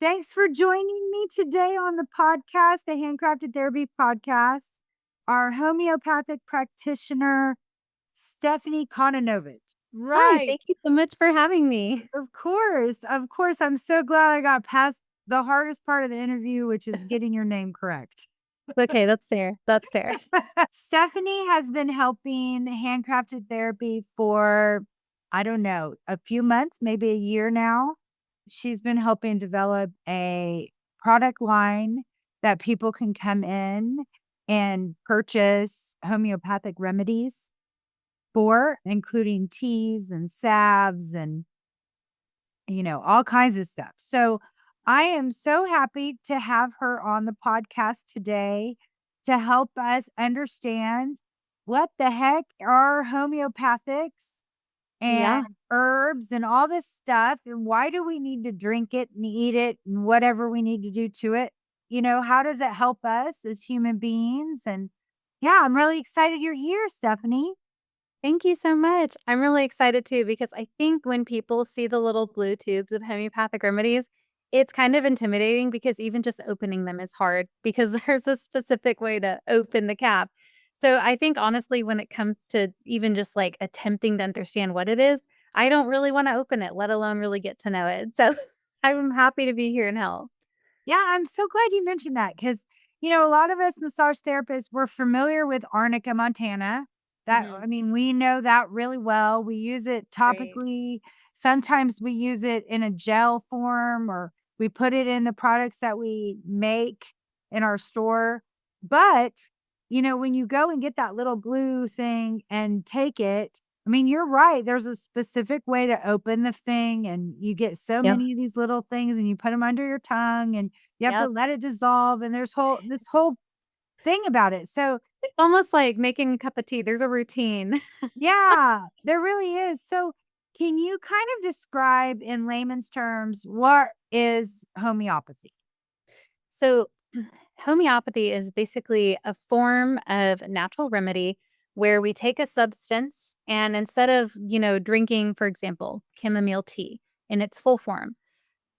Thanks for joining me today on the podcast, the Handcrafted Therapy Podcast. Our homeopathic practitioner, Stephanie Kononovich. Hi, Right. thank you so much for having me. Of course. Of course. I'm so glad I got past the hardest part of the interview, which is getting your name correct. Okay, that's fair. That's fair. Stephanie has been helping handcrafted therapy for, I don't know, a few months, maybe a year now. She's been helping develop a product line that people can come in and purchase homeopathic remedies for, including teas and salves and, all kinds of stuff. So I am so happy to have her on the podcast today to help us understand what the heck are homeopathics and Yeah. herbs and all this stuff, and why do we need to drink it and eat it and whatever we need to do to it? How does it help us as human beings? And yeah, I'm really excited you're here, Stephanie. Thank you so much. I'm really excited too because I think when people see the little blue tubes of homeopathic remedies, it's kind of intimidating because even just opening them is hard because there's a specific way to open the cap. So I think honestly, when it comes to even just like attempting to understand what it is, I don't really want to open it, let alone really get to know it. So I'm happy to be here and help. Yeah, I'm so glad you mentioned that because, a lot of us massage therapists, we're familiar with Arnica Montana. Mhm. We know that really well. We use it Great. topically. Sometimes we use it in a gel form or we put it in the products that we make in our store. But, when you go and get that little glue thing and take it, you're right. There's a specific way to open the thing, and you get so Yep. many of these little things, and you put them under your tongue, and you have to Yep. let it dissolve, and there's this whole thing about it. So, It's almost like making a cup of tea. There's a routine. yeah, there really is. So, can you kind of describe in layman's terms what is homeopathy? So, homeopathy is basically a form of natural remedy where we take a substance and instead of, drinking, for example, chamomile tea in its full form,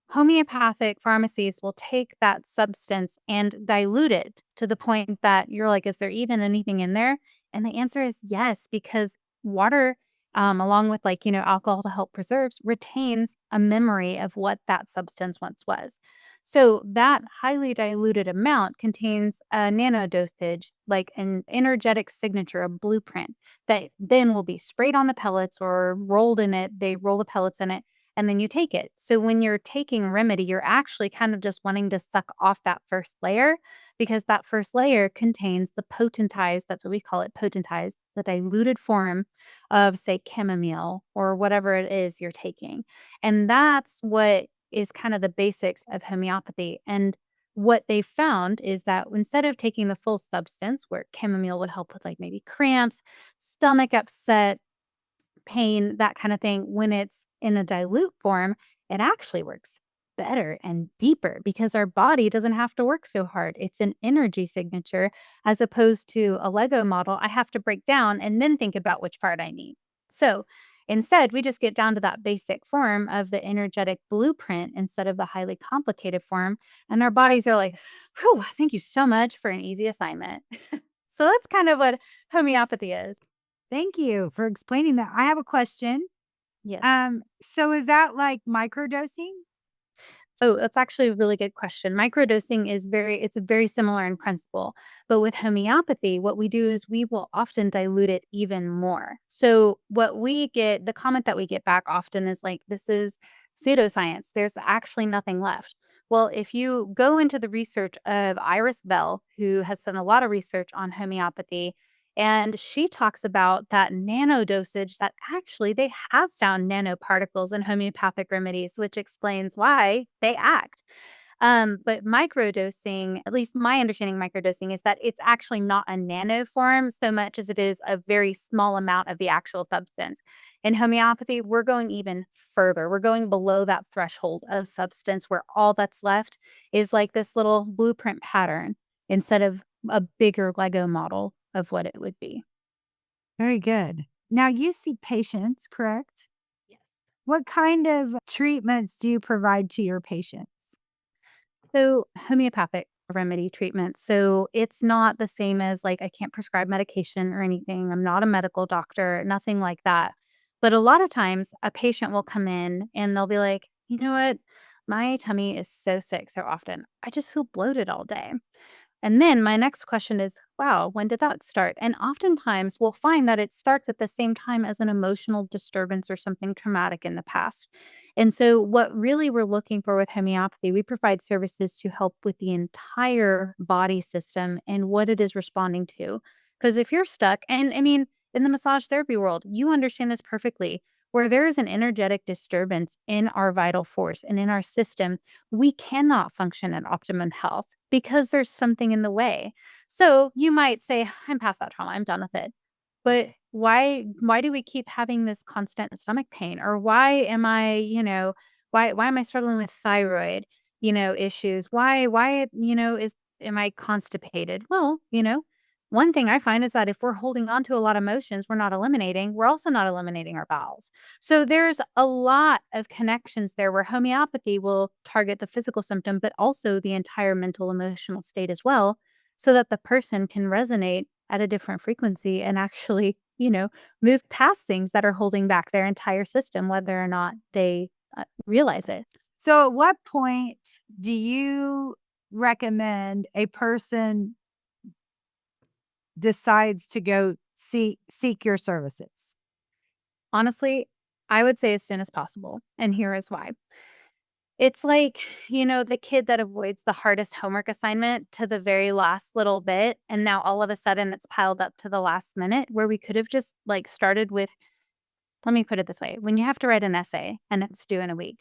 homeopathic pharmacies will take that substance and dilute it to the point that you're like, is there even anything in there? And the answer is yes, because water, along with alcohol to help preserves, retains a memory of what that substance once was. So that highly diluted amount contains a nano dosage, like an energetic signature, a blueprint that then will be sprayed on the pellets or rolled in it. They roll the pellets in it and then you take it. So when you're taking remedy, you're actually kind of just wanting to suck off that first layer because that first layer contains the potentized, that's what we call it, potentized, the diluted form of, say, chamomile or whatever it is you're taking. And that's what is kind of the basics of homeopathy. And what they found is that instead of taking the full substance, where chamomile would help with like maybe cramps, stomach upset, pain, that kind of thing, when it's in a dilute form, it actually works better and deeper because our body doesn't have to work so hard. It's an energy signature as opposed to a Lego model. I have to break down and then think about which part I need. So instead, we just get down to that basic form of the energetic blueprint instead of the highly complicated form. And our bodies are like, whew, thank you so much for an easy assignment. So that's kind of what homeopathy is. Thank you for explaining that. I have a question. Yes. So is that like microdosing? Oh, that's actually a really good question. Microdosing is it's very similar in principle, but with homeopathy, what we do is we will often dilute it even more. So what we get, the comment that we get back often is like, this is pseudoscience. There's actually nothing left. Well, if you go into the research of Iris Bell, who has done a lot of research on homeopathy, and she talks about that nano dosage that actually they have found nanoparticles in homeopathic remedies, which explains why they act. But microdosing, at least my understanding of microdosing, is that it's actually not a nano form so much as it is a very small amount of the actual substance. In homeopathy, we're going even further. We're going below that threshold of substance where all that's left is like this little blueprint pattern instead of a bigger Lego model of what it would be. Very good. Now you see patients, correct? Yes. What kind of treatments do you provide to your patients? So, homeopathic remedy treatment. So, it's not the same as like I can't prescribe medication or anything. I'm not a medical doctor, nothing like that. But a lot of times, a patient will come in and they'll be like, you know what? My tummy is so sick so often. I just feel bloated all day. And then my next question is, wow, when did that start? And oftentimes we'll find that it starts at the same time as an emotional disturbance or something traumatic in the past. And so, what really we're looking for with homeopathy, we provide services to help with the entire body system and what it is responding to. Because if you're stuck, and I mean, in the massage therapy world, you understand this perfectly. Where there is an energetic disturbance in our vital force and in our system, we cannot function at optimum health because there's something in the way. So you might say, I'm past that trauma, I'm done with it. But why do we keep having this constant stomach pain? Or why am I, why am I struggling with thyroid, issues? Why, is am I constipated? Well, one thing I find is that if we're holding on to a lot of emotions we're not eliminating, we're also not eliminating our bowels. So there's a lot of connections there where homeopathy will target the physical symptom, but also the entire mental, emotional state as well, so that the person can resonate at a different frequency and actually, move past things that are holding back their entire system, whether or not they realize it. So, at what point do you recommend a person decides to go seek your services? Honestly, I would say as soon as possible. And here is why. It's like, the kid that avoids the hardest homework assignment to the very last little bit, and now all of a sudden it's piled up to the last minute where we could have just like started with, let me put it this way. When you have to write an essay and it's due in a week,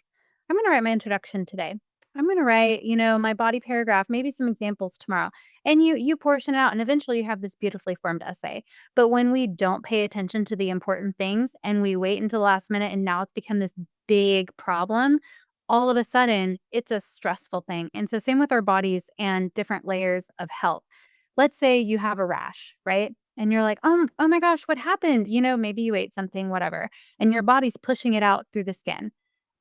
I'm going to write my introduction today. I'm going to write, my body paragraph, maybe some examples tomorrow. And you portion it out and eventually you have this beautifully formed essay. But when we don't pay attention to the important things and we wait until the last minute and now it's become this big problem, all of a sudden it's a stressful thing. And so same with our bodies and different layers of health. Let's say you have a rash, right? And you're like, oh my gosh, what happened? Maybe you ate something, whatever, and your body's pushing it out through the skin.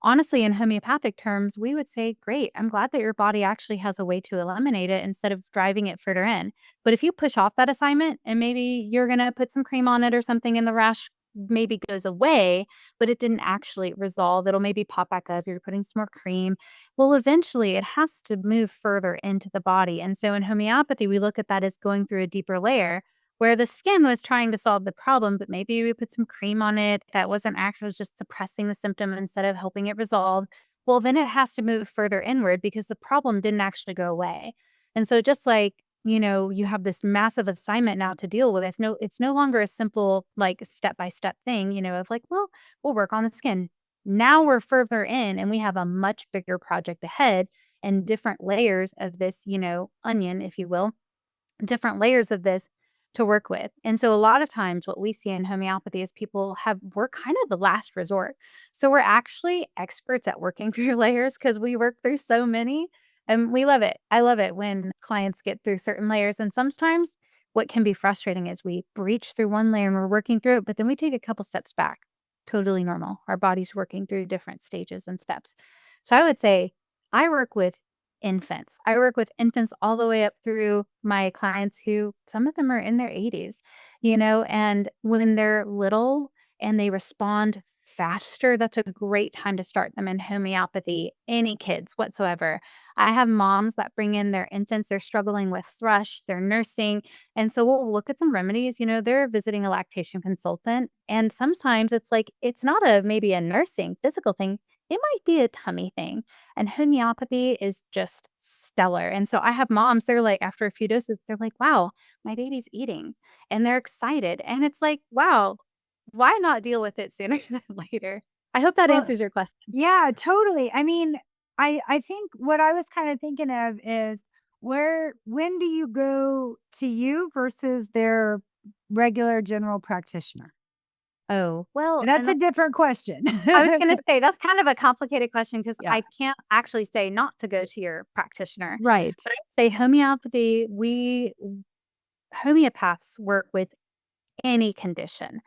Honestly, in homeopathic terms, we would say, great, I'm glad that your body actually has a way to eliminate it instead of driving it further in. But if you push off that assignment and maybe you're going to put some cream on it or something and the rash maybe goes away, but it didn't actually resolve, it'll maybe pop back up. You're putting some more cream. Well, eventually it has to move further into the body. And so in homeopathy, we look at that as going through a deeper layer where the skin was trying to solve the problem, but maybe we put some cream on it that wasn't actually was just suppressing the symptom instead of helping it resolve. Well, then it has to move further inward because the problem didn't actually go away. And so just like, you have this massive assignment now to deal with. No, it's no longer a simple like step-by-step thing, of like, well, we'll work on the skin. Now we're further in and we have a much bigger project ahead and different layers of this, onion, if you will, different layers of this to work with. And so a lot of times what we see in homeopathy is we're kind of the last resort. So we're actually experts at working through layers because we work through so many and we love it. I love it when clients get through certain layers. And sometimes what can be frustrating is we breach through one layer and we're working through it, but then we take a couple steps back. Totally normal. Our body's working through different stages and steps. So I would say I work with infants. I work with infants all the way up through my clients who some of them are in their 80s, and when they're little and they respond faster, that's a great time to start them in homeopathy, any kids whatsoever. I have moms that bring in their infants, they're struggling with thrush, they're nursing. And so we'll look at some remedies, they're visiting a lactation consultant. And sometimes it's like, it's not maybe a nursing physical thing. It might be a tummy thing. And homeopathy is just stellar. And so I have moms, they're like, after a few doses, they're like, wow, my baby's eating. And they're excited. And it's like, wow, why not deal with it sooner than later? I hope that Well, answers your question. yeah, totally. I mean, I think what I was kind of thinking of is when do you go to you versus their regular general practitioner? Oh, well, That's and a different question. I was gonna say that's kind of a complicated question because Yeah. I can't actually say not to go to your practitioner. Right. But I'd say homeopathy, homeopaths work with any condition.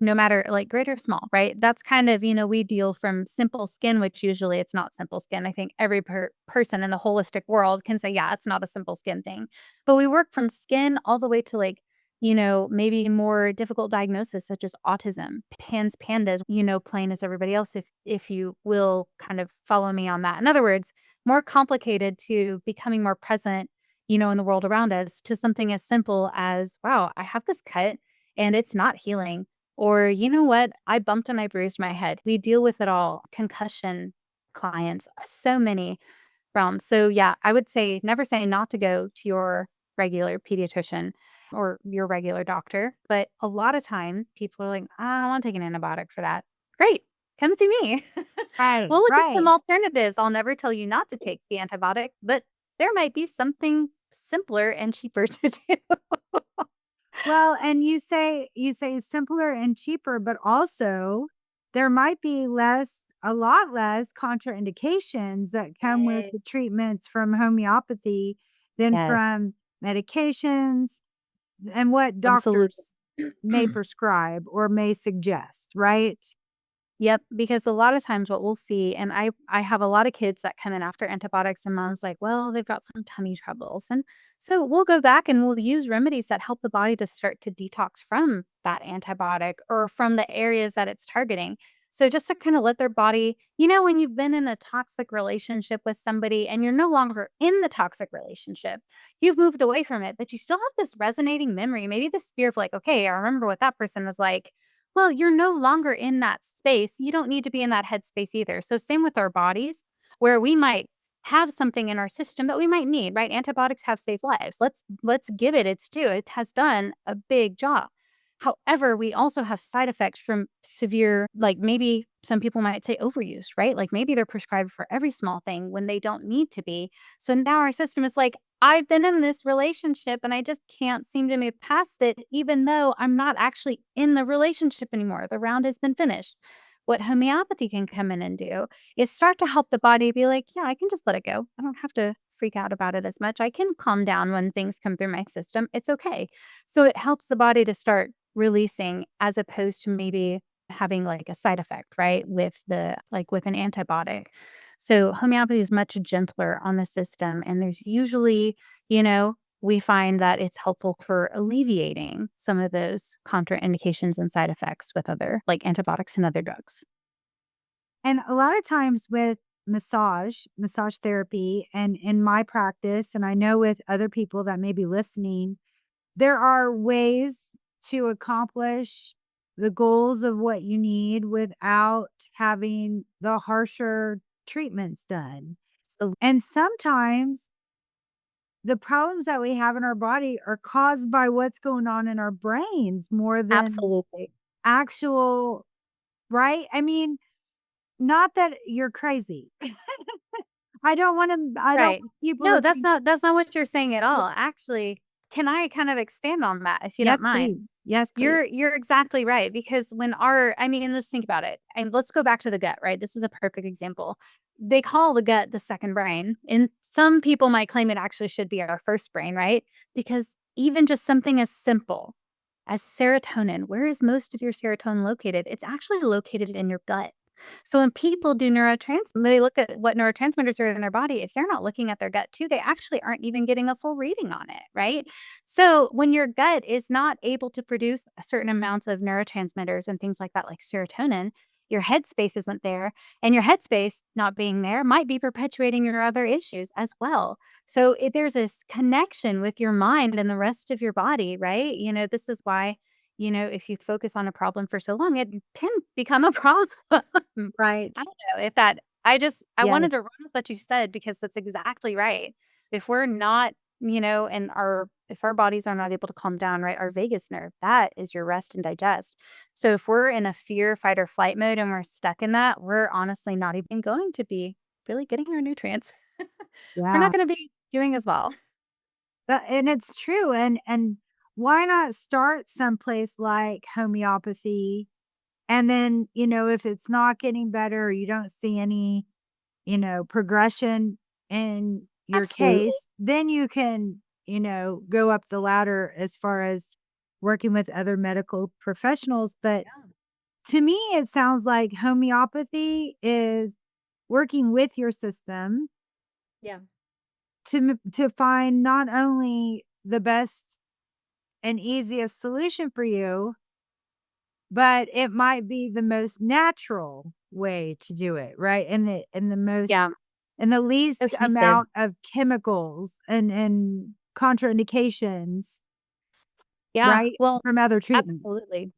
no matter like great or small, right? That's kind of, we deal from simple skin, which usually it's not simple skin. I think every person in the holistic world can say, yeah, it's not a simple skin thing. But we work from skin all the way to like, maybe more difficult diagnosis such as autism, pandas, plain as everybody else, if you will kind of follow me on that. In other words, more complicated to becoming more present, in the world around us to something as simple as, wow, I have this cut and it's not healing. Or, you know what? I bumped and I bruised my head. We deal with it all. Concussion clients, so many realms. So, yeah, I would say never say not to go to your regular pediatrician or your regular doctor. But a lot of times people are like, I don't want to take an antibiotic for that. Great. Come see me. Right, We'll look at some right. alternatives. I'll never tell you not to take the antibiotic, but there might be something simpler and cheaper to do. Well, and you say simpler and cheaper, but also there might be a lot less contraindications that come with Yes. the treatments from homeopathy than Yes, from medications and what absolutely. doctors may prescribe or may suggest, right? Yep, because a lot of times what we'll see, and I have a lot of kids that come in after antibiotics and mom's like, "Well, they've got some tummy troubles." And so we'll go back and we'll use remedies that help the body to start to detox from that antibiotic or from the areas that it's targeting. So just to kind of let their body, when you've been in a toxic relationship with somebody and you're no longer in the toxic relationship, you've moved away from it, but you still have this resonating memory, maybe this fear of like, "Okay, I remember what that person was like." Well, you're no longer in that space. You don't need to be in that headspace either. So same with our bodies, where we might have something in our system that we might need, right? Antibiotics have saved lives. Let's give it its due. It has done a big job. However, we also have side effects from severe, like maybe some people might say overuse, right? Like maybe they're prescribed for every small thing when they don't need to be. So now our system is like, I've been in this relationship and I just can't seem to move past it, even though I'm not actually in the relationship anymore. The round has been finished. What homeopathy can come in and do is start to help the body be like, yeah, I can just let it go. I don't have to freak out about it as much. I can calm down when things come through my system. It's okay. So it helps the body to start releasing as opposed to maybe having like a side effect, right? With an antibiotic. So homeopathy is much gentler on the system. And there's usually, we find that it's helpful for alleviating some of those contraindications and side effects with other like antibiotics and other drugs. And a lot of times with massage therapy, and in my practice, and I know with other people that may be listening, there are ways to accomplish the goals of what you need without having the harsher treatments done. So And sometimes the problems that we have in our body are caused by what's going on in our brains more than absolutely. actual, right? I mean, not that you're crazy. I don't Right. want people No, to that's think. not what you're saying at Yeah. all. Actually, can I kind of expand on that if you Yes, don't mind? please. Yes, please. You're exactly right because and let's think about it. And let's go back to the gut, right? This is a perfect example. They call the gut the second brain, and some people might claim it actually should be our first brain, right? Because even just something as simple as serotonin, where is most of your serotonin located? It's actually located in your gut. So when people do they look at what neurotransmitters are in their body. If they're not looking at their gut too, they actually aren't even getting a full reading on it, right? So when your gut is not able to produce a certain amounts of neurotransmitters and things like that, like serotonin, your headspace isn't there. And your headspace not being there might be perpetuating your other issues as well. So there's this connection with your mind and the rest of your body, right? This is why, if you focus on a problem for so long, it can become a problem. Right. I don't know if I Yes. wanted to run with what you said because that's exactly right. If we're not, if our bodies are not able to calm down, right, our vagus nerve, that is your rest and digest. So if we're in a fear, fight, or flight mode and we're stuck in that, we're honestly not even going to be really getting our nutrients. We're not Yeah. gonna be doing as well. And it's true, and why not start someplace like homeopathy, and then, if it's not getting better or you don't see any, progression in your Absolutely. case, then you can, go up the ladder as far as working with other medical professionals, but Yeah. To me, it sounds like homeopathy is working with your system Yeah. to find not only the best and easiest solution for you, but it might be the most natural way to do it, right? And the most Yeah. and the least Cohesive. amount of chemicals and contraindications, Yeah. right, Well, from other treatments. absolutely.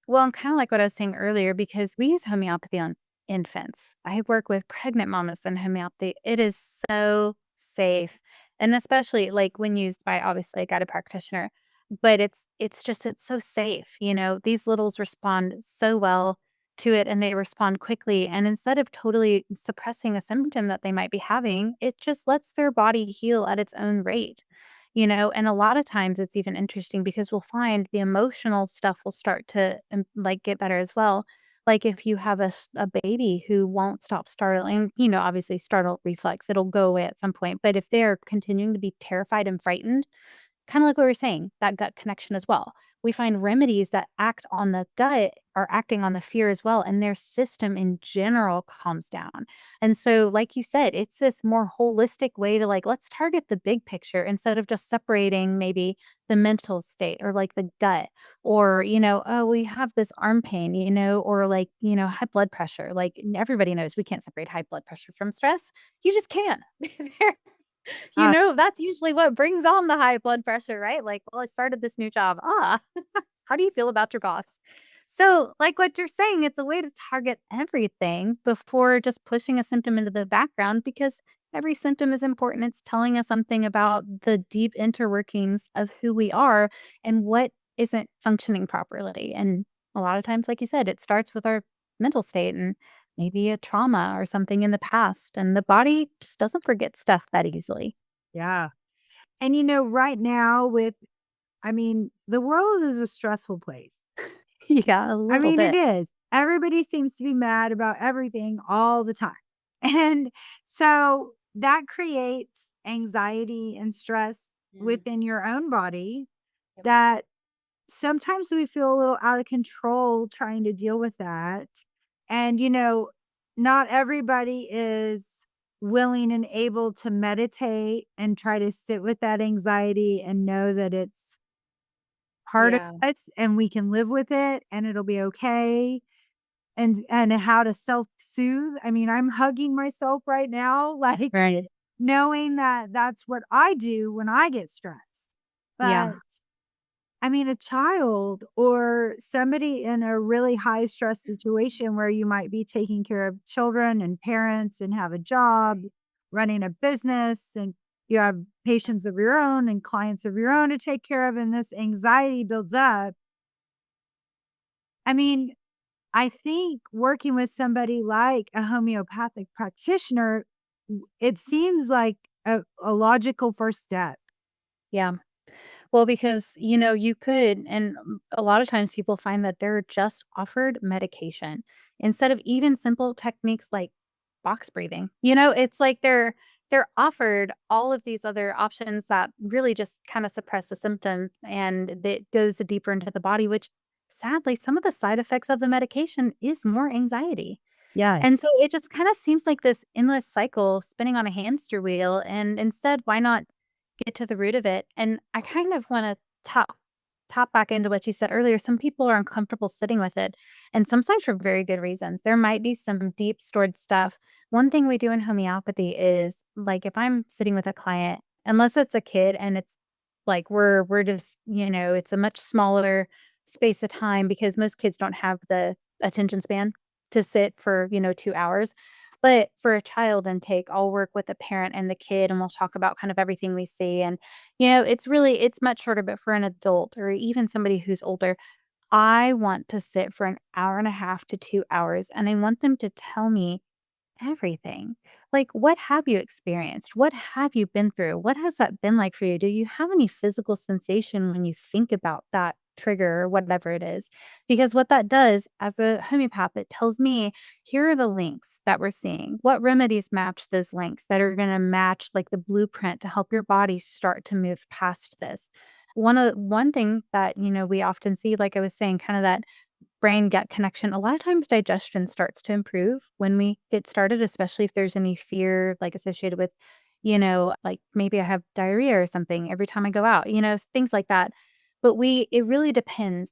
Well, and kind of like what I was saying earlier, because we use homeopathy on infants. I work with pregnant mamas in homeopathy. It is so safe. And especially like when used by obviously a guided practitioner. But it's so safe. These littles respond so well to it and they respond quickly. And instead of totally suppressing a symptom that they might be having, it just lets their body heal at its own rate. And a lot of times it's even interesting because we'll find the emotional stuff will start to like get better as well. Like if you have a baby who won't stop startling, obviously startle reflex, it'll go away at some point. But if they're continuing to be terrified and frightened, kind of like what we were saying, that gut connection as well. We find remedies that act on the gut are acting on the fear as well, and their system in general calms down. And so, like you said, it's this more holistic way to like, let's target the big picture instead of just separating maybe the mental state or like the gut or, oh, we have this arm pain, or like, high blood pressure. Like everybody knows we can't separate high blood pressure from stress. You just can't. Uh, That's usually what brings on the high blood pressure, right? Like, well, I started this new job. How do you feel about your boss? So, like what you're saying, it's a way to target everything before just pushing a symptom into the background because every symptom is important. It's telling us something about the deep interworkings of who we are and what isn't functioning properly. And a lot of times, like you said, it starts with our mental state and maybe a trauma or something in the past. And the body just doesn't forget stuff that easily. yeah. And, right now the world is a stressful place. Yeah, a I little mean, it bit. is. Everybody seems to be mad about everything all the time. And so that creates anxiety and stress Mm, within your own body yep. that sometimes we feel a little out of control trying to deal with that. And, not everybody is willing and able to meditate and try to sit with that anxiety and know that it's part of Yeah. us and we can live with it and it'll be okay. And how to self-soothe. I mean, I'm hugging myself right now, like, Right. knowing that that's what I do when I get stressed. Yeah. But, I mean, a child or somebody in a really high stress situation where you might be taking care of children and parents and have a job, running a business, and you have patients of your own and clients of your own to take care of, and this anxiety builds up. I mean, I think working with somebody like a homeopathic practitioner, it seems like a logical first step. Yeah. Well, because, you could, and a lot of times people find that they're just offered medication instead of even simple techniques like box breathing. It's like they're offered all of these other options that really just kind of suppress the symptom and that goes deeper into the body, which sadly, some of the side effects of the medication is more anxiety. Yes. And so it just kind of seems like this endless cycle spinning on a hamster wheel. And instead, why not get to the root of it? And I kind of want to top back into what you said earlier. Some people are uncomfortable sitting with it, and sometimes for very good reasons. There might be some deep stored stuff. One thing we do in homeopathy is like if I'm sitting with a client, unless it's a kid and it's like we're just, it's a much smaller space of time because most kids don't have the attention span to sit for, 2 hours. But for a child intake, I'll work with the parent and the kid, and we'll talk about kind of everything we see. And, it's much shorter, but for an adult or even somebody who's older, I want to sit for an hour and a half to 2 hours, and I want them to tell me everything. Like, what have you experienced? What have you been through? What has that been like for you? Do you have any physical sensation when you think about that trigger or whatever it is? Because what that does as a homeopath, it tells me here are the links that we're seeing. What remedies match those links that are going to match like the blueprint to help your body start to move past this? One thing that we often see, like I was saying, kind of that brain gut connection, a lot of times digestion starts to improve when we get started, especially if there's any fear like associated with, like maybe I have diarrhea or something every time I go out, things like that. But it really depends.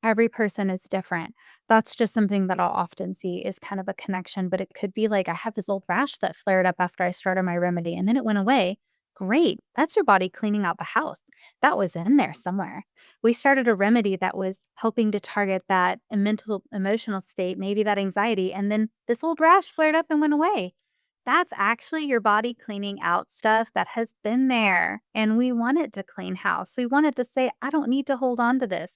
Every person is different. That's just something that I'll often see is kind of a connection, but it could be like I have this old rash that flared up after I started my remedy and then it went away. Great. That's your body cleaning out the house. That was in there somewhere. We started a remedy that was helping to target that mental, emotional state, maybe that anxiety. And then this old rash flared up and went away. That's actually your body cleaning out stuff that has been there. And we want it to clean house. We want it to say, I don't need to hold on to this.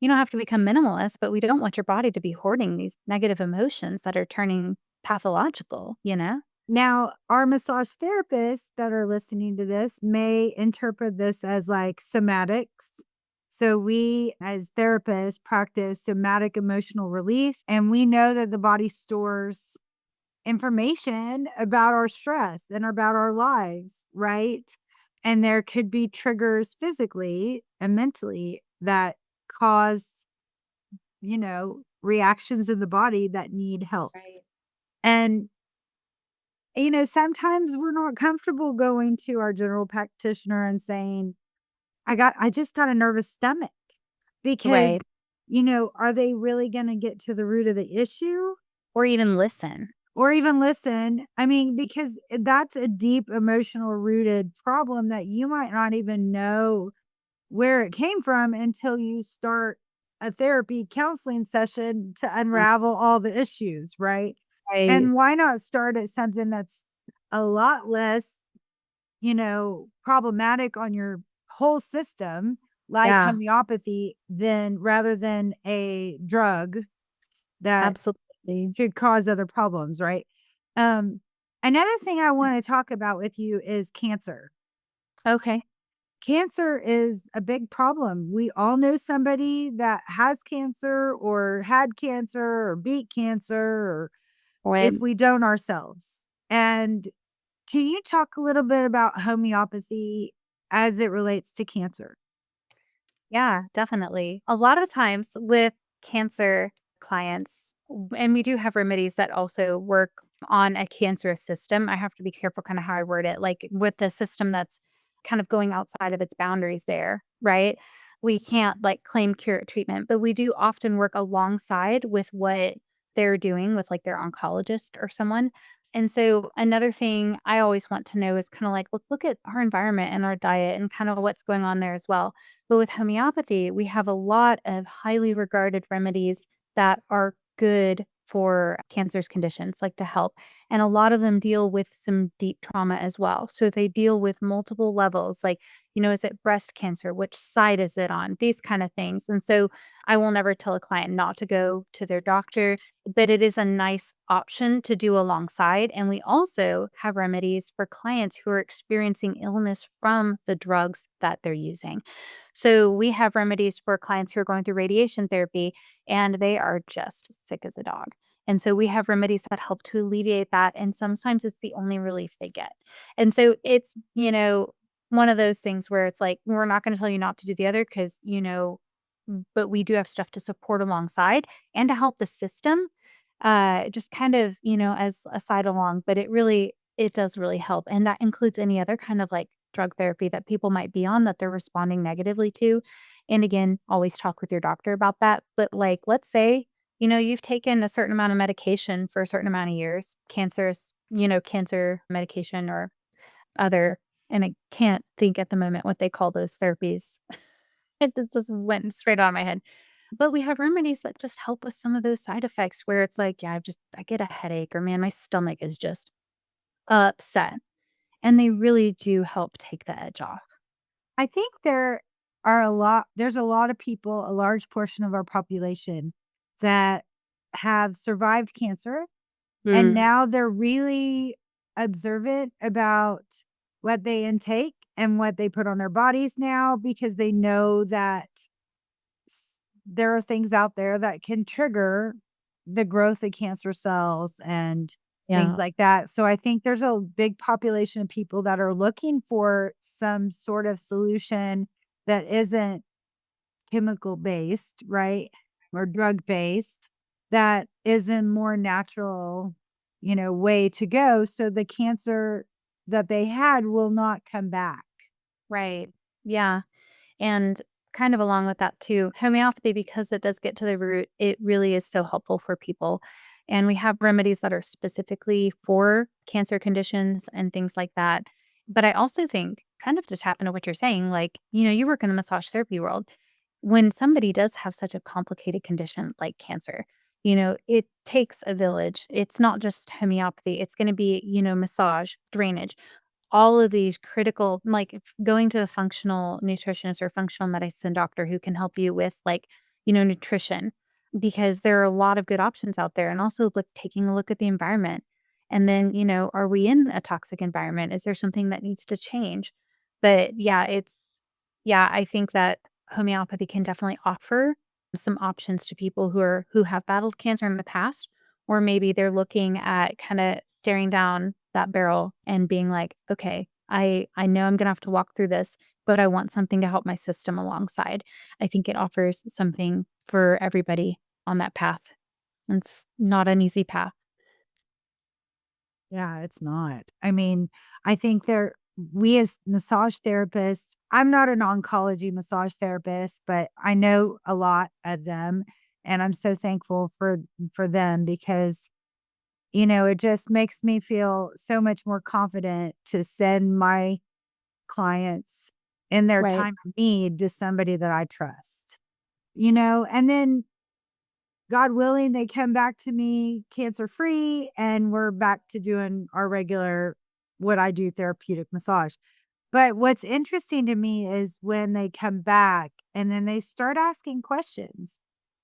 You don't have to become minimalist, but we don't want your body to be hoarding these negative emotions that are turning pathological, you know? Now, our massage therapists that are listening to this may interpret this as like somatics. So, we as therapists practice somatic emotional release, and we know that the body stores information about our stress and about our lives, right? And there could be triggers physically and mentally that cause, reactions in the body that need help. Right. And sometimes we're not comfortable going to our general practitioner and saying, I just got a nervous stomach because, Right. are they really going to get to the root of the issue Or even listen. or even listen? I mean, because that's a deep emotional rooted problem that you might not even know where it came from until you start a therapy counseling session to Mm. unravel all the issues, right? Right. And why not start at something that's a lot less, problematic on your whole system, like Yeah, homeopathy, than rather than a drug that absolutely. could cause other problems, right? Um, Another thing I want to talk about with you is cancer. Okay. Cancer is a big problem. We all know somebody that has cancer or had cancer or beat cancer, or Right. if we don't ourselves. And can you talk a little bit about homeopathy as it relates to cancer? Yeah, definitely. A lot of times with cancer clients, and we do have remedies that also work on a cancerous system. I have to be careful kind of how I word it, like with the system that's kind of going outside of its boundaries there, right? We can't like claim cure treatment, but we do often work alongside with what they're doing with like their oncologist or someone. And so another thing I always want to know is kind of like, let's look at our environment and our diet and kind of what's going on there as well. But with homeopathy, we have a lot of highly regarded remedies that are good for cancer's conditions, like to help. And a lot of them deal with some deep trauma as well. So they deal with multiple levels, like, is it breast cancer? Which side is it on? These kind of things. And so I will never tell a client not to go to their doctor, but it is a nice option to do alongside. And we also have remedies for clients who are experiencing illness from the drugs that they're using. So we have remedies for clients who are going through radiation therapy and they are just sick as a dog. And so we have remedies that help to alleviate that. And sometimes it's the only relief they get. And so it's, one of those things where it's like, we're not going to tell you not to do the other because, but we do have stuff to support alongside and to help the system just kind of, as a side along, but it does really help. And that includes any other kind of like drug therapy that people might be on that they're responding negatively to. And again, always talk with your doctor about that. But like, let's say, you've taken a certain amount of medication for a certain amount of years, cancer medication or other, and I can't think at the moment what they call those therapies. It just went straight on my head. But we have remedies that just help with some of those side effects where it's like, yeah, I get a headache or man, my stomach is just upset. And they really do help take the edge off. I think there's a lot of people, a large portion of our population that have survived cancer, and Mm, now they're really observant about what they intake and what they put on their bodies now because they know that there are things out there that can trigger the growth of cancer cells and things yeah. like that. So I think there's a big population of people that are looking for some sort of solution that isn't chemical based, right? or drug based that is a more natural, way to go. So the cancer that they had will not come back. Right. Yeah. And kind of along with that too, homeopathy, because it does get to the root, it really is so helpful for people. And we have remedies that are specifically for cancer conditions and things like that. But I also think, kind of to tap into what you're saying, like, you work in the massage therapy world. When somebody does have such a complicated condition like cancer, it takes a village. It's not just homeopathy, it's going to be, massage, drainage, all of these critical, like, if going to a functional nutritionist or functional medicine doctor who can help you with, like, nutrition, because there are a lot of good options out there, and also, like, taking a look at the environment. And then, are we in a toxic environment? Is there something that needs to change? But yeah, I think that homeopathy can definitely offer some options to people who have battled cancer in the past, or maybe they're looking at kinda staring down that barrel and being like, "Okay, I know I'm gonna have to walk through this, but I want something to help my system alongside." I think it offers something for everybody on that path. It's not an easy path. Yeah, it's not. I mean, I think we as massage therapists, I'm not an oncology massage therapist, but I know a lot of them. And I'm so thankful for them because, it just makes me feel so much more confident to send my clients in their Right. time of need to somebody that I trust, and then God willing, they come back to me cancer free and we're back to doing our regular, what I do, therapeutic massage. But what's interesting to me is when they come back and then they start asking questions.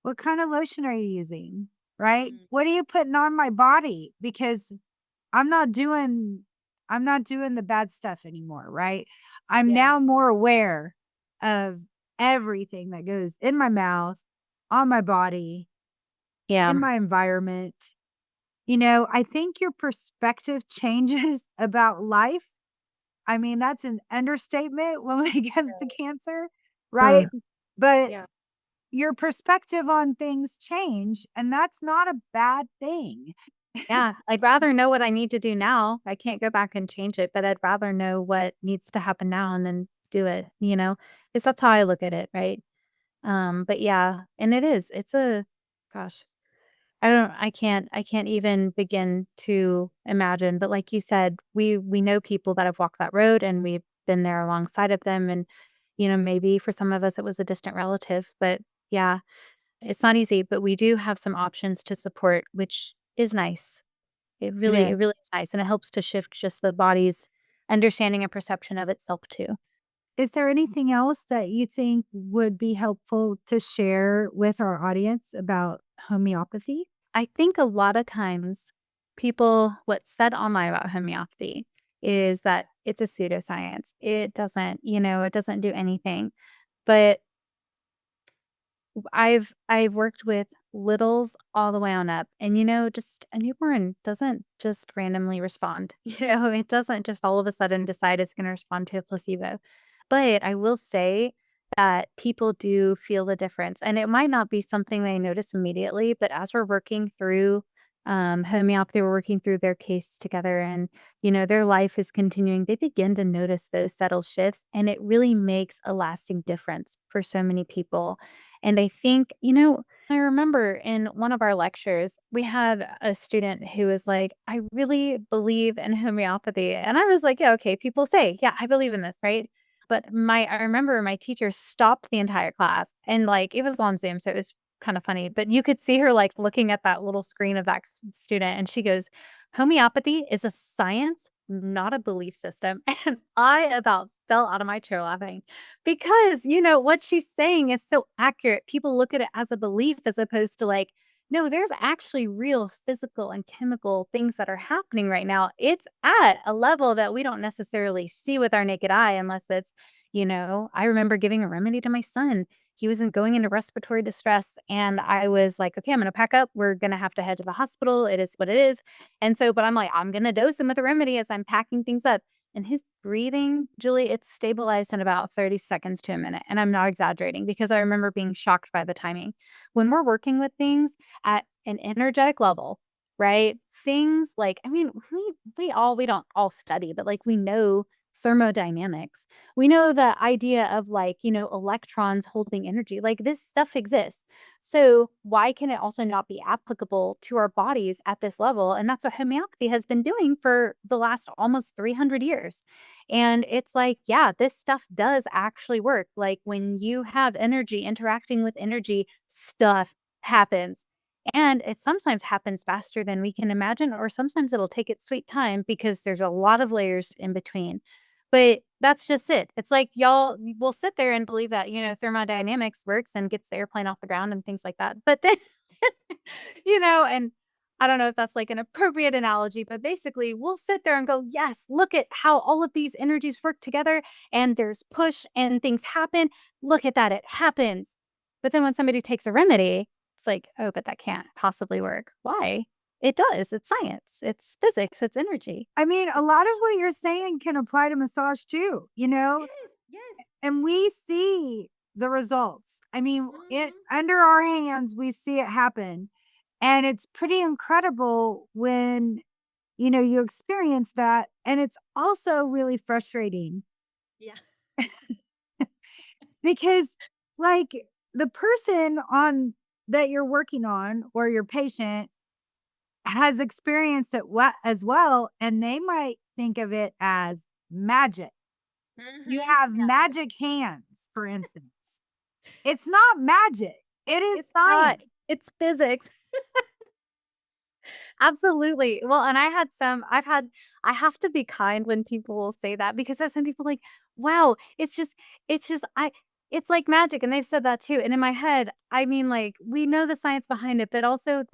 What kind of lotion are you using? Right? Mm, What are you putting on my body? Because I'm not doing I'm not doing the bad stuff anymore, right? I'm yeah. now more aware of everything that goes in my mouth, on my body, in Yeah. my environment. I think your perspective changes about life. I mean, that's an understatement when it comes to cancer, right? Mm, But yeah. your perspective on things change, and that's not a bad thing. Yeah, I'd rather know what I need to do now. I can't go back and change it, but I'd rather know what needs to happen now and then do it, you know? 'Cause that's how I look at it, right? But yeah, and it's a gosh, I can't even begin to imagine, but like you said, we know people that have walked that road and we've been there alongside of them, and, maybe for some of us it was a distant relative, but yeah, it's not easy, but we do have some options to support, which is nice. It Yeah. really is nice, and it helps to shift just the body's understanding and perception of itself too. Is there anything else that you think would be helpful to share with our audience about homeopathy? I think a lot of times what's said online about homeopathy is that it's a pseudoscience. It doesn't do anything. But I've worked with littles all the way on up, and, just a newborn doesn't just randomly respond, it doesn't just all of a sudden decide it's gonna respond to a placebo. But I will say that people do feel the difference, and it might not be something they notice immediately, but as we're working through, homeopathy, we're working through their case together and, their life is continuing, they begin to notice those subtle shifts, and it really makes a lasting difference for so many people. And I think, I remember in one of our lectures, we had a student who was like, "I really believe in homeopathy." And I was like, "Yeah, okay, people say, yeah, I believe in this, right?" But I remember my teacher stopped the entire class and, like, it was on Zoom, so it was kind of funny, but you could see her, like, looking at that little screen of that student, and she goes, "Homeopathy is a science, not a belief system." And I about fell out of my chair laughing because, what she's saying is so accurate. People look at it as a belief as opposed to, like, no, there's actually real physical and chemical things that are happening right now. It's at a level that we don't necessarily see with our naked eye unless I remember giving a remedy to my son. He was going into respiratory distress, and I was like, "Okay, I'm gonna pack up. We're gonna have to head to the hospital. It is what it is." And so, but I'm like, I'm gonna dose him with a remedy as I'm packing things up. And his breathing, Julie, it's stabilized in about 30 seconds to a minute. And I'm not exaggerating because I remember being shocked by the timing. When we're working with things at an energetic level, right? Things like, I mean, we don't all study, but like we know thermodynamics. We know the idea of like, electrons holding energy. Like this stuff exists. So why can it also not be applicable to our bodies at this level? And that's what homeopathy has been doing for the last almost 300 years. And it's like, yeah, this stuff does actually work. Like when you have energy interacting with energy, stuff happens. And it sometimes happens faster than we can imagine, or sometimes it'll take its sweet time because there's a lot of layers in between. But that's just it. It's like y'all will sit there and believe that, thermodynamics works and gets the airplane off the ground and things like that. But then, and I don't know if that's like an appropriate analogy, but basically we'll sit there and go, yes, look at how all of these energies work together and there's push and things happen. Look at that. It happens. But then when somebody takes a remedy, it's like, oh, but that can't possibly work. Why? It does. It's science. It's physics. It's energy. I mean, a lot of what you're saying can apply to massage too, Yes, yes. and we see the results. I mean, it Mhm. under our hands, we see it happen. And it's pretty incredible when, you experience that. And it's also really frustrating Yeah. because, like, the person on that you're working on or your patient has experienced it as well. And they might think of it as magic. You Mhm. have Yeah. magic hands, for instance. It's not magic. It is It's not. science. It's physics. Absolutely. Well, and I have to be kind when people will say that because there's some people like, wow, it's just, it's like magic. And they've said that too. And in my head, I mean, like, we know the science behind it, but also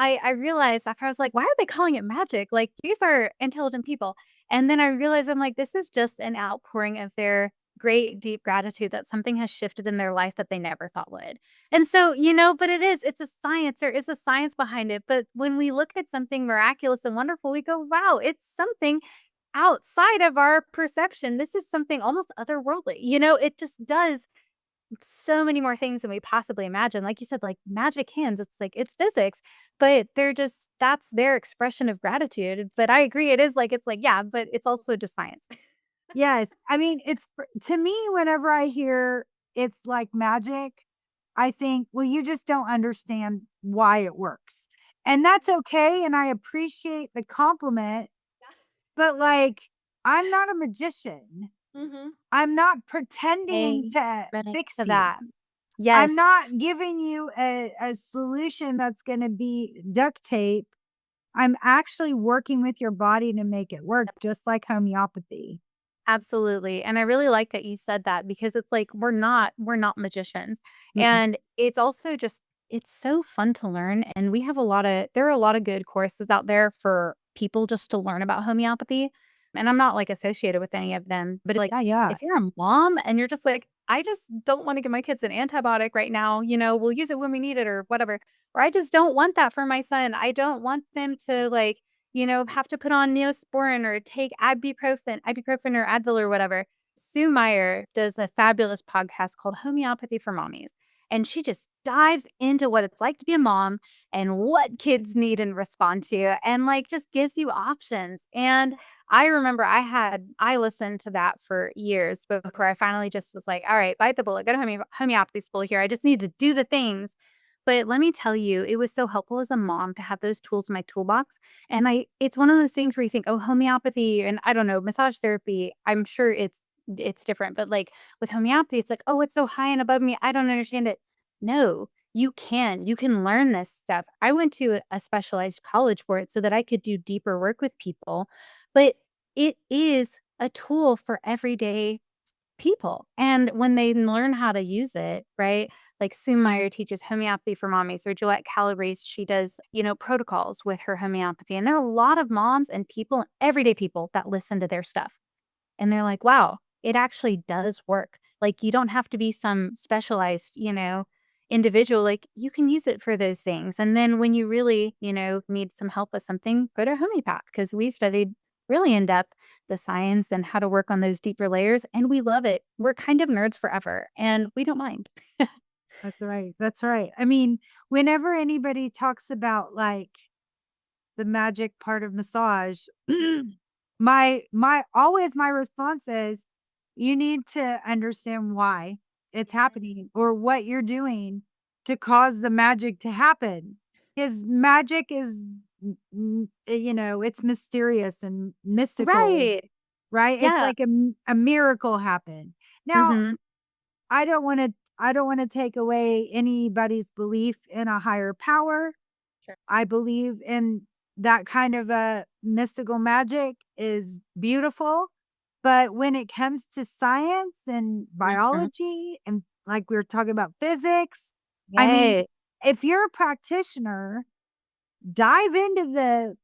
I realized after I was like, "Why are they calling it magic? Like, these are intelligent people." And then I realized I'm like, this is just an outpouring of their great deep gratitude that something has shifted in their life that they never thought would. And so, but it's a science. There is a science behind it. But when we look at something miraculous and wonderful, we go, wow, it's something outside of our perception. This is something almost otherworldly. It just does so many more things than we possibly imagine. Like you said, like magic hands, it's like it's physics, but they're just that's their expression of gratitude. But I agree, it's like, yeah, but it's also just science. Yes. I mean, to me, whenever I hear it's like magic, I think, well, you just don't understand why it works. And that's okay. And I appreciate the compliment, but like, I'm not a magician. Mhm. I'm not pretending to Amen fix to you. that. Yes, I'm not giving you a solution that's going to be duct tape. I'm actually working with your body to make it work, just like homeopathy. absolutely. And I really like that you said that because it's like we're not magicians. Mm-mm. And it's also just it's so fun to learn and there are a lot of good courses out there for people just to learn about homeopathy. And I'm not like associated with any of them, but like Yeah, yeah. if you're a mom and you're just like, I just don't want to give my kids an antibiotic right now, we'll use it when we need it or whatever. Or I just don't want that for my son. I don't want them to like have to put on Neosporin or take ibuprofen or Advil or whatever. Sue Meyer does a fabulous podcast called Homeopathy for Mommies. And she just dives into what it's like to be a mom and what kids need and respond to, and like just gives you options. And I remember I listened to that for years before I finally just was like, all right, bite the bullet, go to homeopathy school here. I just need to do the things. But let me tell you, it was so helpful as a mom to have those tools in my toolbox. And it's one of those things where you think, oh, homeopathy and I don't know, massage therapy, I'm sure it's different. But like with homeopathy, it's like, oh, it's so high and above me. I don't understand it. No, you can. You can learn this stuff. I went to a specialized college for it so that I could do deeper work with people. But it is a tool for everyday people. And when they learn how to use it, right? Like Sue Meyer teaches homeopathy for mommies, or Joette Calabrese, she does, protocols with her homeopathy. And there are a lot of moms and people, everyday people that listen to their stuff. And they're like, wow, it actually does work. Like you don't have to be some specialized, individual. Like you can use it for those things. And then when you really, need some help with something, go to a homeopath because we studied really in depth, the science and how to work on those deeper layers. And we love it. We're kind of nerds forever and we don't mind. That's right. That's right. I mean, whenever anybody talks about like the magic part of massage, my response is you need to understand why it's happening or what you're doing to cause the magic to happen. Because magic is, it's mysterious and mystical, Right. right? It's Yeah. like a miracle happened. Now, Hmm. I don't want to take away anybody's belief in a higher power. Sure. I believe in that kind of a mystical magic is beautiful. But when it comes to science and Hmm. biology and like we were talking about physics, I mean, Yay. if you're a practitioner, dive into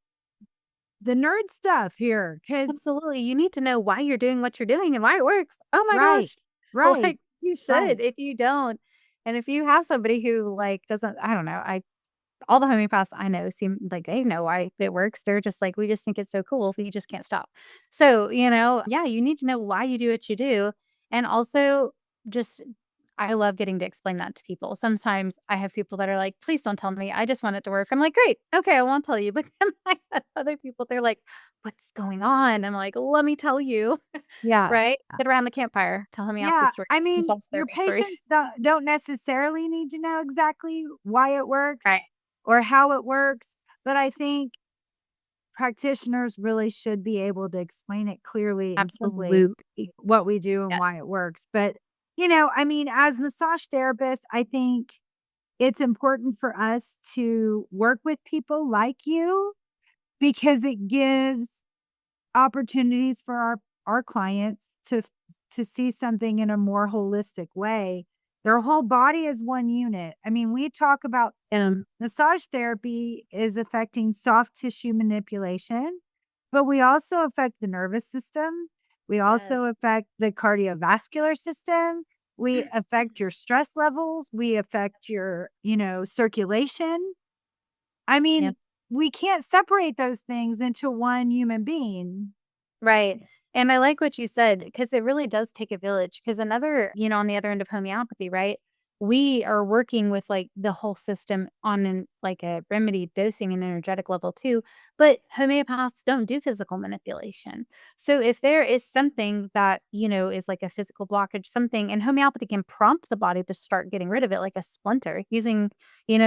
the nerd stuff here cuz Absolutely. You need to know why you're doing what you're doing and why it works. Oh my right. gosh. Right. Like you Right. should if you don't. And if you have somebody who like doesn't, I don't know, I all the homeopaths I know seem like they know why it works. They're just like, we just think it's so cool. You just can't stop. So, yeah, you need to know why you do what you do. And also just I love getting to explain that to people. Sometimes I have people that are like, please don't tell me. I just want it to work. I'm like, great. Okay, I won't tell you. But then I have other people, they're like, what's going on? I'm like, let me tell you. Yeah. Right? Sit around the campfire. Tell me off the Yeah, story. I mean, Massage your therapy stories. patients don't necessarily need to know exactly why it works Right. or how it works, but I think practitioners really should be able to explain it clearly and simply Absolutely. what we do and why Yes. it works. But, I mean, as massage therapists, I think it's important for us to work with people like you because it gives opportunities for our clients to see something in a more holistic way. Their whole body is one unit. I mean, we talk about massage therapy is affecting soft tissue manipulation, but we also affect the nervous system. We Yes. also affect the cardiovascular system. We affect your stress levels. We affect your, circulation. I Yeah. mean, we can't separate those things into one human being. Right. And I like what you said because it really does take a village. Because another, on the other end of homeopathy, right? We are working with like the whole system on like a remedy dosing and energetic level too. But homeopaths don't do physical manipulation. So if there is something that, is like a physical blockage, something, and homeopathy can prompt the body to start getting rid of it, like a splinter, using,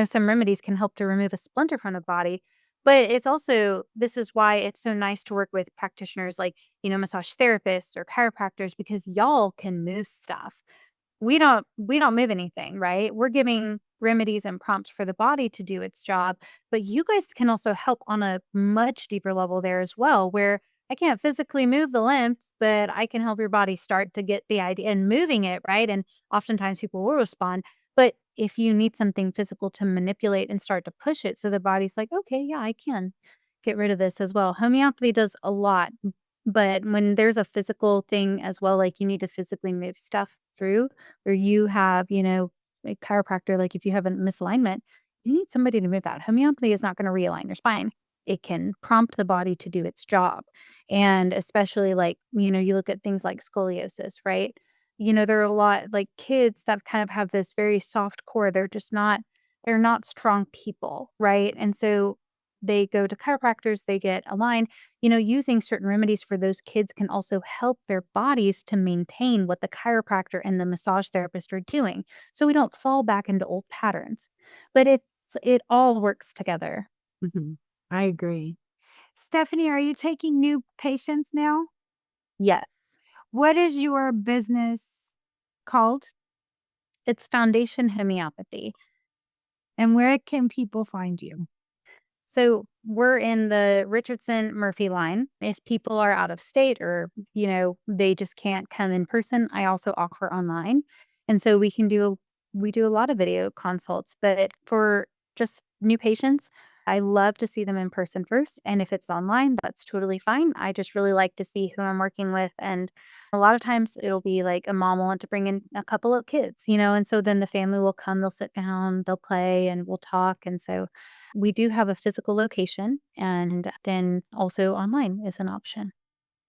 some remedies can help to remove a splinter from the body. But it's also this is why it's so nice to work with practitioners like, massage therapists or chiropractors because y'all can move stuff. We don't move anything, right? We're giving remedies and prompts for the body to do its job, but you guys can also help on a much deeper level there as well, where I can't physically move the lymph, but I can help your body start to get the idea and moving it, right? And oftentimes people will respond. But if you need something physical to manipulate and start to push it, so the body's like, okay, yeah, I can get rid of this as well. Homeopathy does a lot, but when there's a physical thing as well, like you need to physically move stuff through, or you have, a chiropractor, like if you have a misalignment, you need somebody to move that. Homeopathy is not going to realign your spine. It can prompt the body to do its job. And especially like, you look at things like scoliosis, right? There are a lot like kids that kind of have this very soft core. They're not strong people, right? And so they go to chiropractors, they get aligned. Using certain remedies for those kids can also help their bodies to maintain what the chiropractor and the massage therapist are doing. So we don't fall back into old patterns. But it all works together. Mhm. I agree. Stephanie, are you taking new patients now? Yes. What is your business called? It's foundation homeopathy. And where can people find you? So we're in the Richardson Murphy line. If people are out of state or, they just can't come in person, I also offer online. And so we do a lot of video consults, but for just new patients, I love to see them in person first, and if it's online, that's totally fine. I just really like to see who I'm working with, and a lot of times it'll be like a mom will want to bring in a couple of kids, and so then the family will come, they'll sit down, they'll play, and we'll talk, and so we do have a physical location, and then also online is an option.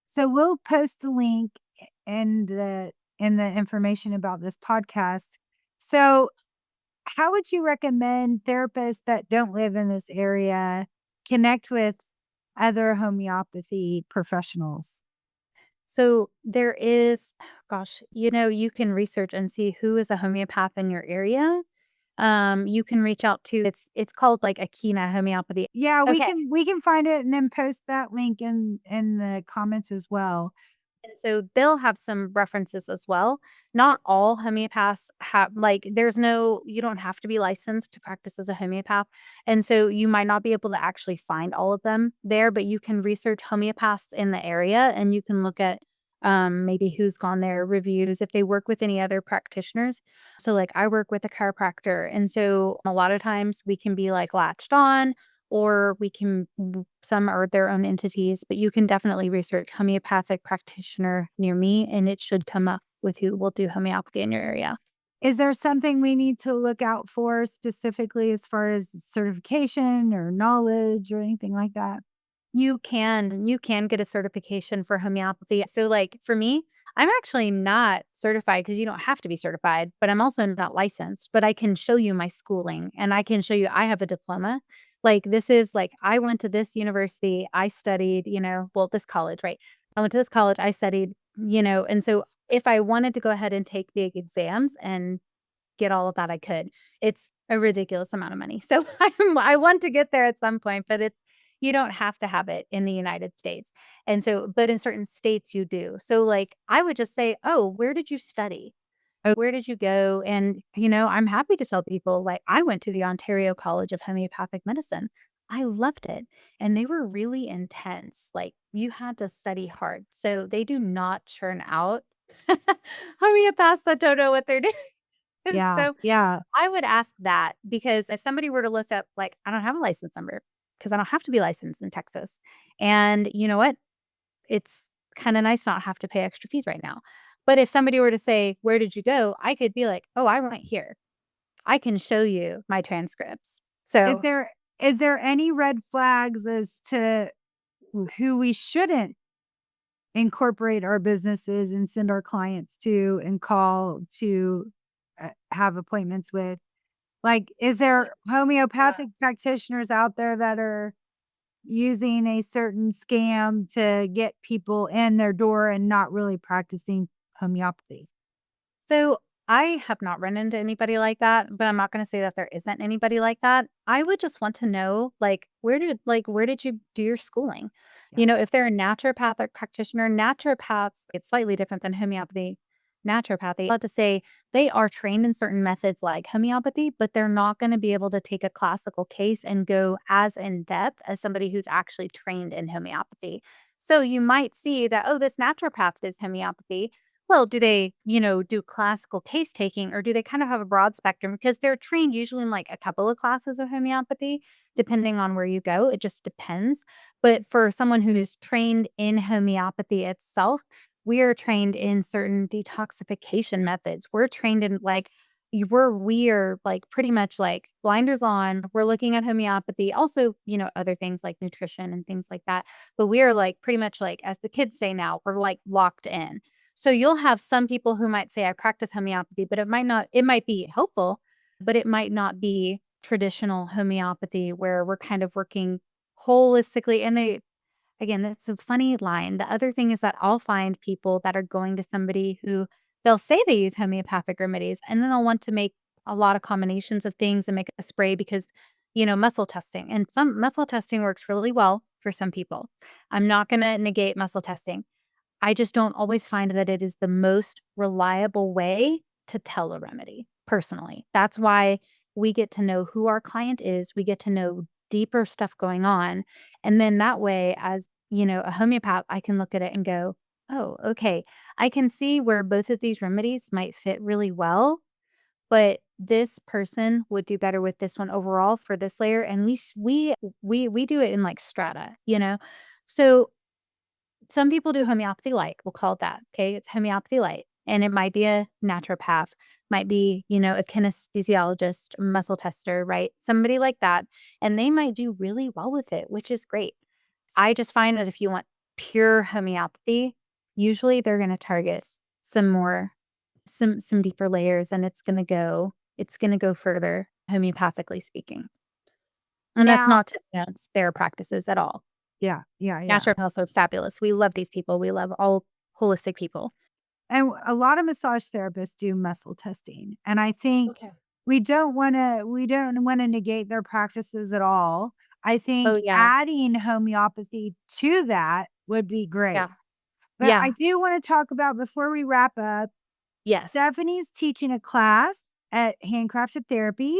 So we'll post the link in the information about this podcast. So how would you recommend therapists that don't live in this area connect with other homeopathy professionals? So there is gosh, you can research and see who is a homeopath in your area. You can reach out to it's called like Akina Homeopathy. Yeah, we Okay. can we can find it and then post that link in the comments as well. And so they'll have some references as well. Not all homeopaths have like there's no you don't have to be licensed to practice as a homeopath. And so you might not be able to actually find all of them there, but you can research homeopaths in the area and you can look at maybe who's gone there, reviews, if they work with any other practitioners. So like I work with a chiropractor. And so a lot of times we can be like latched on or we can some are their own entities, but you can definitely research homeopathic practitioner near me, and it should come up with who will do homeopathy in your area. Is there something we need to look out for specifically as far as certification or knowledge or anything like that? You can get a certification for homeopathy. So, like, for me, I'm actually not certified because you don't have to be certified, but I'm also not licensed, but I can show you my schooling and I can show you I have a diploma. Like, this is like I went to this university, I studied, well, this college, right? I went to this college, I studied, and so if I wanted to go ahead and take the exams and get all of that I could. It's a ridiculous amount of money. So I want to get there at some point, but it's you don't have to have it in the United States. And so but in certain states you do. So like I would just say, "Oh, where did you study? Oh, Where did you go?" And I'm happy to tell people like I went to the Ontario College of Homeopathic Medicine. I loved it. And they were really intense. Like you had to study hard. So they do not churn out homeopaths that don't know what they're doing. And yeah, so yeah. I would ask that because if somebody were to look up, like, I don't have a license number because I don't have to be licensed in Texas. And you know what? It's kind of nice not have to pay extra fees right now. But if somebody were to say, "Where did you go?" I could be like, "Oh, I went here." I can show you my transcripts. Is So, there any red flags as to ooh, who we shouldn't incorporate our businesses and send our clients to and call to, have appointments with? Like, is there yeah. homeopathic practitioners out there that are using a certain scam to get people in their door and not really practicing homeopathy? So I have not run into anybody like that, but I'm not going to say that there isn't anybody like that. I would just want to know, like, where did you do your schooling? Yeah. If they're a naturopathic practitioner, naturopaths, it's slightly different than homeopathy. Naturopathy, about to say they are trained in certain methods like homeopathy, but they're not going to be able to take a classical case and go as in depth as somebody who's actually trained in homeopathy. So you might see that, oh, this naturopath is homeopathy, well, do they, do classical case taking or do they kind of have a broad spectrum? Because they're trained usually in like a couple of classes of homeopathy, depending on where you go. It just depends. But for someone who is trained in homeopathy itself, we are trained in certain detoxification methods. We're trained in like, we are like pretty much like blinders on. We're looking at homeopathy, also, other things like nutrition and things like that. But we are like pretty much like, as the kids say now, we're like locked in. So you'll have some people who might say, "I practice homeopathy," but it might be helpful, but it might not be traditional homeopathy where we're kind of working holistically. And again, that's a funny line. The other thing is that I'll find people that are going to somebody who they'll say they use homeopathic remedies and then they'll want to make a lot of combinations of things and make a spray because, muscle testing and some muscle testing works really well for some people. I'm not going to negate muscle testing. I just don't always find that it is the most reliable way to tell a remedy, personally. That's why we get to know who our client is, we get to know deeper stuff going on, and then that way, as, a homeopath, I can look at it and go, "Oh, okay. I can see where both of these remedies might fit really well, but this person would do better with this one overall for this layer. And we do it in like strata, So some people do homeopathy light. We'll call it that. Okay. It's homeopathy light. And it might be a naturopath, might be, a kinesthesiologist, muscle tester, right? Somebody like that. And they might do really well with it, which is great. I just find that if you want pure homeopathy, usually they're going to target some deeper layers, and it's going to go further homeopathically speaking. And that's Now, not to advance their practices at all. yeah. Naturopaths are fabulous. We love these people. We love all holistic people. And a lot of massage therapists do muscle testing. And I think Okay. we don't want to negate their practices at all. I think Oh, yeah. adding homeopathy to that would be great. Yeah. But I Yeah. do want to talk about, before we wrap up, Yes. Stephanie's teaching a class at Handcrafted Therapy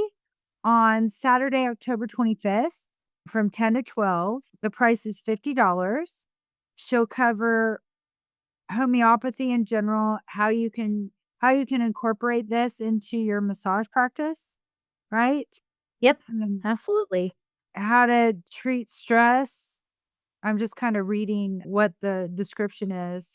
on Saturday, October 25th from 10 to 12. The price is $50. She'll cover homeopathy in general, how you can incorporate this into your massage practice, right? Yep. And Absolutely. how to treat stress. I'm just kind of reading what the description is.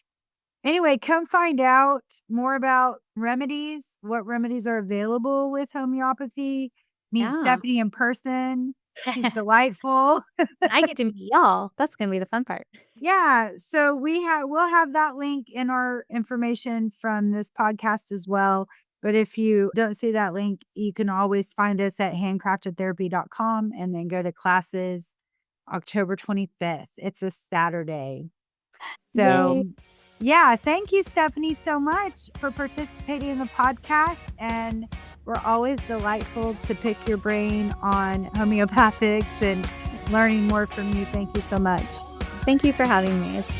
Anyway, come find out more about remedies, what remedies are available with homeopathy. Meet Yeah. Stephanie in person. She's delightful. I get to meet y'all. That's going to be the fun part. Yeah, so we'll have that link in our information from this podcast as well. But if you don't see that link, you can always find us at handcraftedtherapy.com and then go to classes October 25th. It's a Saturday. Yay. So, yeah, thank you, Stephanie, so much for participating in the podcast. And we're always delightful to pick your brain on homeopathics and learning more from you. Thank you so much. Thank you for having me. It's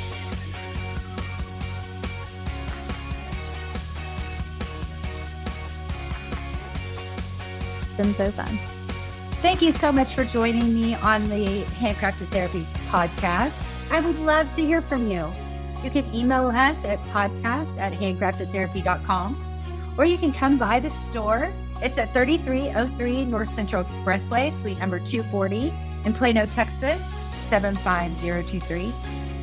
been so fun. Thank you so much for joining me on the Handcrafted Therapy Podcast. I would love to hear from you. You can email us at podcast@handcraftedtherapy.com, or you can come by the store. It's at 3303 North Central Expressway, suite number 240 in Plano, Texas, 75023.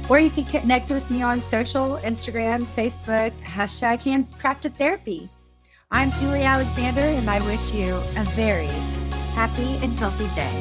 Or you can connect with me on social, Instagram, Facebook, #Handcrafted Therapy. I'm Julie Alexander, and I wish you a very happy and healthy day.